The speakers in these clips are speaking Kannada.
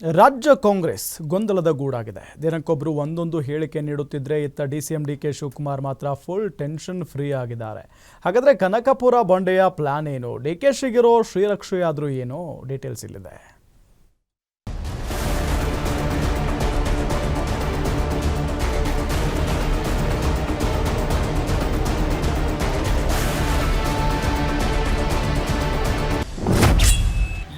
ರಾಜ್ಯ ಕಾಂಗ್ರೆಸ್ ಗೊಂದಲದ ಗೂಡಾಗಿದೆ. ದಿನಕ್ಕೊಬ್ಬರು ಒಂದೊಂದು ಹೇಳಿಕೆ ನೀಡುತ್ತಿದ್ರೆ ಇತ್ತ ಡಿಸಿಎಂ ಡಿಕೆ ಶಿವಕುಮಾರ್ ಮಾತ್ರ ಫುಲ್ ಟೆನ್ಷನ್ ಫ್ರೀ ಆಗಿದ್ದಾರೆ. ಹಾಗಾದ್ರೆ ಕನಕಪುರ ಬಂಡೆಯ ಪ್ಲಾನ್ ಏನು, ಡಿಕೆಶಿಗಿರೋ ಶ್ರೀರಕ್ಷೆಯಾದ್ರೂ ಏನು, ಡೀಟೇಲ್ಸ್ ಇಲ್ಲಿದೆ.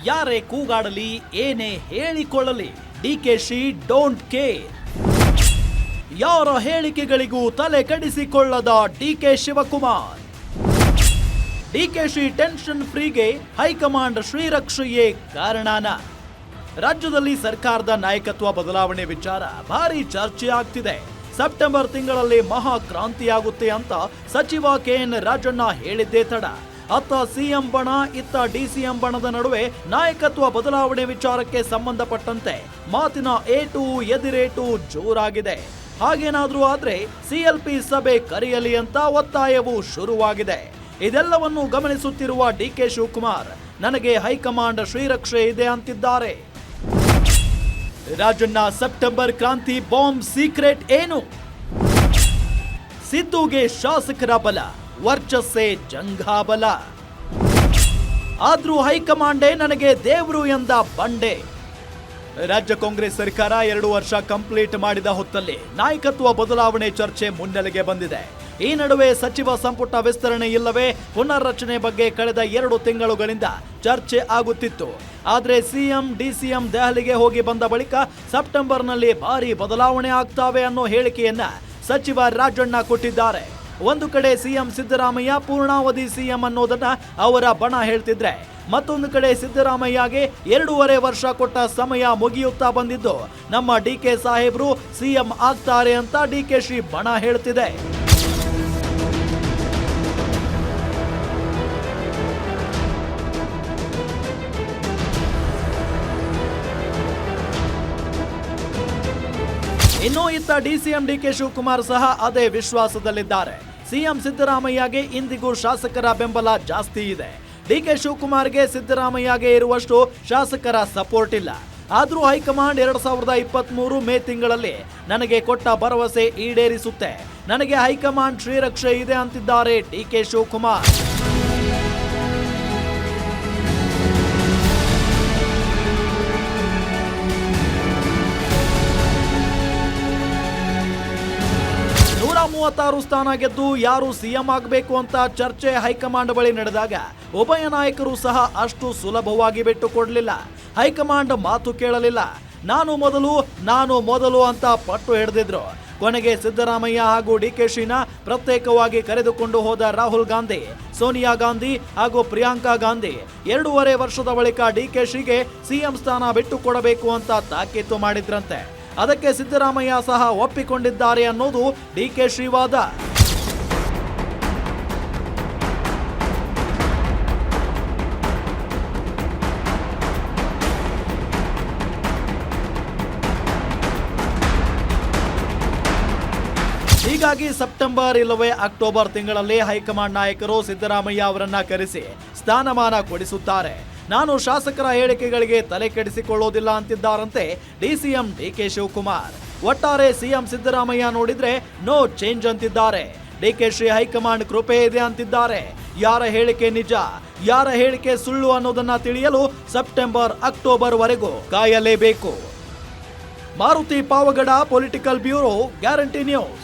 ಯಾರೇ ಕೂಗಾಡಲಿ, ಏನೇ ಹೇಳಿಕೊಳ್ಳಲಿ, ಡಿಕೆಶಿ ಡೋಂಟ್ ಕೇರ್. ಯಾರ ಹೇಳಿಕೆಗಳಿಗೂ ತಲೆ ಕೆಡಿಸಿಕೊಳ್ಳದ ಡಿಕೆ ಶಿವಕುಮಾರ್. ಡಿಕೆಶಿ ಟೆನ್ಷನ್ ಫ್ರೀಗೆ ಹೈಕಮಾಂಡ್ ಶ್ರೀರಕ್ಷೆಯೇ ಕಾರಣನ? ರಾಜ್ಯದಲ್ಲಿ ಸರ್ಕಾರದ ನಾಯಕತ್ವ ಬದಲಾವಣೆ ವಿಚಾರ ಭಾರಿ ಚರ್ಚೆ ಆಗ್ತಿದೆ. ಸೆಪ್ಟೆಂಬರ್ ತಿಂಗಳಲ್ಲಿ ಮಹಾ ಕ್ರಾಂತಿಯಾಗುತ್ತೆ ಅಂತ ಸಚಿವ ಕೆಎನ್ ರಾಜಣ್ಣ ಹೇಳಿದ್ದೇ ತಡ. ಅತ್ತ ಸಿಎಂ ಬಣ, ಇತ್ತ ಡಿಸಿಎಂ ಬಣದ ನಡುವೆ ನಾಯಕತ್ವ ಬದಲಾವಣೆ ವಿಚಾರಕ್ಕೆ ಸಂಬಂಧಪಟ್ಟಂತೆ ಮಾತಿನ ಏಟು ಎದಿರೇಟು ಜೋರಾಗಿದೆ. ಹಾಗೇನಾದ್ರೂ ಆದ್ರೆ ಸಿಎಲ್ಪಿ ಸಭೆ ಕರೆಯಲಿ ಅಂತ ಒತ್ತಾಯವೂ ಶುರುವಾಗಿದೆ. ಇದೆಲ್ಲವನ್ನು ಗಮನಿಸುತ್ತಿರುವ ಡಿಕೆ ಶಿವಕುಮಾರ್ ನನಗೆ ಹೈಕಮಾಂಡ್ ಶ್ರೀರಕ್ಷೆ ಇದೆ ಅಂತಿದ್ದಾರೆ. ರಾಜಣ್ಣ ಸೆಪ್ಟೆಂಬರ್ ಕ್ರಾಂತಿ ಬಾಂಬ್ ಸೀಕ್ರೆಟ್ ಏನು? ಸಿದ್ದುಗೆ ಶಾಸಕರ ಬಲ, ವರ್ಚಸ್ಸೇ ಜಂಘಾಬಲ. ಆದ್ರೂ ಹೈಕಮಾಂಡೇ ನನಗೆ ದೇವ್ರು ಎಂದ ಬಂಡೆ. ರಾಜ್ಯ ಕಾಂಗ್ರೆಸ್ ಸರ್ಕಾರ 2 ವರ್ಷ ಕಂಪ್ಲೀಟ್ ಮಾಡಿದ ಹೊತ್ತಲ್ಲಿ ನಾಯಕತ್ವ ಬದಲಾವಣೆ ಚರ್ಚೆ ಮುನ್ನೆಲೆಗೆ ಬಂದಿದೆ. ಈ ನಡುವೆ ಸಚಿವ ಸಂಪುಟ ವಿಸ್ತರಣೆ ಇಲ್ಲವೇ ಪುನರ್ರಚನೆ ಬಗ್ಗೆ ಕಳೆದ 2 ತಿಂಗಳುಗಳಿಂದ ಚರ್ಚೆ ಆಗುತ್ತಿತ್ತು. ಆದ್ರೆ ಸಿಎಂ ಡಿಸಿಎಂ ದೆಹಲಿಗೆ ಹೋಗಿ ಬಂದ ಬಳಿಕ ಸೆಪ್ಟೆಂಬರ್ನಲ್ಲಿ ಭಾರಿ ಬದಲಾವಣೆ ಆಗ್ತಾವೆ ಅನ್ನೋ ಹೇಳಿಕೆಯನ್ನ ಸಚಿವ ರಾಜಣ್ಣ ಕೊಟ್ಟಿದ್ದಾರೆ. ಒಂದು ಕಡೆ ಸಿಎಂ ಸಿದ್ದರಾಮಯ್ಯ ಪೂರ್ಣಾವಧಿ ಸಿಎಂ ಅನ್ನೋದನ್ನ ಅವರ ಬಣ ಹೇಳ್ತಿದ್ರೆ, ಮತ್ತೊಂದು ಕಡೆ ಸಿದ್ದರಾಮಯ್ಯಗೆ 2.5 ವರ್ಷ ಕೊಟ್ಟ ಸಮಯ ಮುಗಿಯುತ್ತಾ ಬಂದಿದ್ದು ನಮ್ಮ ಡಿಕೆ ಸಾಹೇಬ್ರು ಸಿಎಂ ಆಗ್ತಾರೆ ಅಂತ ಡಿಕೆಶಿ ಬಣ ಹೇಳ್ತಿದೆ. ಇನ್ನು ಇತ್ತ ಡಿಸಿಎಂ ಡಿಕೆ ಶಿವಕುಮಾರ್ ಸಹ ಅದೇ ವಿಶ್ವಾಸದಲ್ಲಿದ್ದಾರೆ. ಸಿಎಂ ಸಿದ್ದರಾಮಯ್ಯಗೆ ಇಂದಿಗೂ ಶಾಸಕರ ಬೆಂಬಲ ಜಾಸ್ತಿ ಇದೆ. ಡಿಕೆ ಶಿವಕುಮಾರ್ಗೆ ಸಿದ್ದರಾಮಯ್ಯಗೆ ಇರುವಷ್ಟು ಶಾಸಕರ ಸಪೋರ್ಟ್ ಇಲ್ಲ. ಆದ್ರೂ ಹೈಕಮಾಂಡ್ 2023 ಮೇ ತಿಂಗಳಲ್ಲಿ ನನಗೆ ಕೊಟ್ಟ ಭರವಸೆ ಈಡೇರಿಸುತ್ತೆ. ನನಗೆ ಹೈಕಮಾಂಡ್ ಶ್ರೀರಕ್ಷೆ ಇದೆ ಅಂತಿದ್ದಾರೆ ಡಿಕೆ ಶಿವಕುಮಾರ್. ಸ್ಥಾನ ಗೆದ್ದು ಯಾರು ಸಿಎಂ ಆಗಬೇಕು ಅಂತ ಚರ್ಚೆ ಹೈಕಮಾಂಡ್ ಬಳಿ ನಡೆದಾಗ ಉಭಯ ನಾಯಕರು ಸಹ ಅಷ್ಟು ಸುಲಭವಾಗಿ ಬಿಟ್ಟು ಕೊಡಲಿಲ್ಲ. ಹೈಕಮಾಂಡ್ ಮಾತು ಕೇಳಲಿಲ್ಲ. ನಾನು ಮೊದಲು ಅಂತ ಪಟ್ಟು ಹಿಡಿದಿದ್ರು. ಕೊನೆಗೆ ಸಿದ್ದರಾಮಯ್ಯ ಹಾಗೂ ಡಿಕೆಶಿನ ಪ್ರತ್ಯೇಕವಾಗಿ ಕರೆದುಕೊಂಡು ಹೋದ ರಾಹುಲ್ ಗಾಂಧಿ, ಸೋನಿಯಾ ಗಾಂಧಿ ಹಾಗೂ ಪ್ರಿಯಾಂಕಾ ಗಾಂಧಿ 2.5 ವರ್ಷದ ಬಳಿಕ ಡಿಕೆಶಿಗೆ ಸಿಎಂ ಸ್ಥಾನ ಬಿಟ್ಟು ಕೊಡಬೇಕು ಅಂತ ತಾಕೀತು ಮಾಡಿದ್ರಂತೆ. ಅದಕ್ಕೆ ಸಿದ್ದರಾಮಯ್ಯ ಸಹ ಒಪ್ಪಿಕೊಂಡಿದ್ದಾರೆ ಅನ್ನೋದು ಡಿಕೆಶಿ ವಾದ. ಹೀಗಾಗಿ ಸೆಪ್ಟೆಂಬರ್ ಇಲ್ಲವೇ ಅಕ್ಟೋಬರ್ ತಿಂಗಳಲ್ಲಿ ಹೈಕಮಾಂಡ್ ನಾಯಕರು ಸಿದ್ದರಾಮಯ್ಯ ಅವರನ್ನ ಕರೆಸಿ ಸ್ಥಾನಮಾನ ಕೊಡಿಸುತ್ತಾರೆ. ನಾನು ಶಾಸಕರ ಹೇಳಿಕೆಗಳಿಗೆ ತಲೆ ಕೆಡಿಸಿಕೊಳ್ಳೋದಿಲ್ಲ ಅಂತಿದ್ದಾರಂತೆ ಡಿಸಿಎಂ ಡಿಕೆ ಶಿವಕುಮಾರ್. ಒಟ್ಟಾರೆ ಸಿಎಂ ಸಿದ್ದರಾಮಯ್ಯ ನೋಡಿದ್ರೆ ನೋ ಚೇಂಜ್ ಅಂತಿದ್ದಾರೆ. ಡಿಕೆಶಿ ಹೈಕಮಾಂಡ್ ಕೃಪೆ ಇದೆ ಅಂತಿದ್ದಾರೆ. ಯಾರ ಹೇಳಿಕೆ ನಿಜ, ಯಾರ ಹೇಳಿಕೆ ಸುಳ್ಳು ಅನ್ನೋದನ್ನ ತಿಳಿಯಲು ಸೆಪ್ಟೆಂಬರ್ ಅಕ್ಟೋಬರ್ ವರೆಗೂ ಕಾಯಲೇಬೇಕು. Maruti Pavagada, political bureau, guarantee news.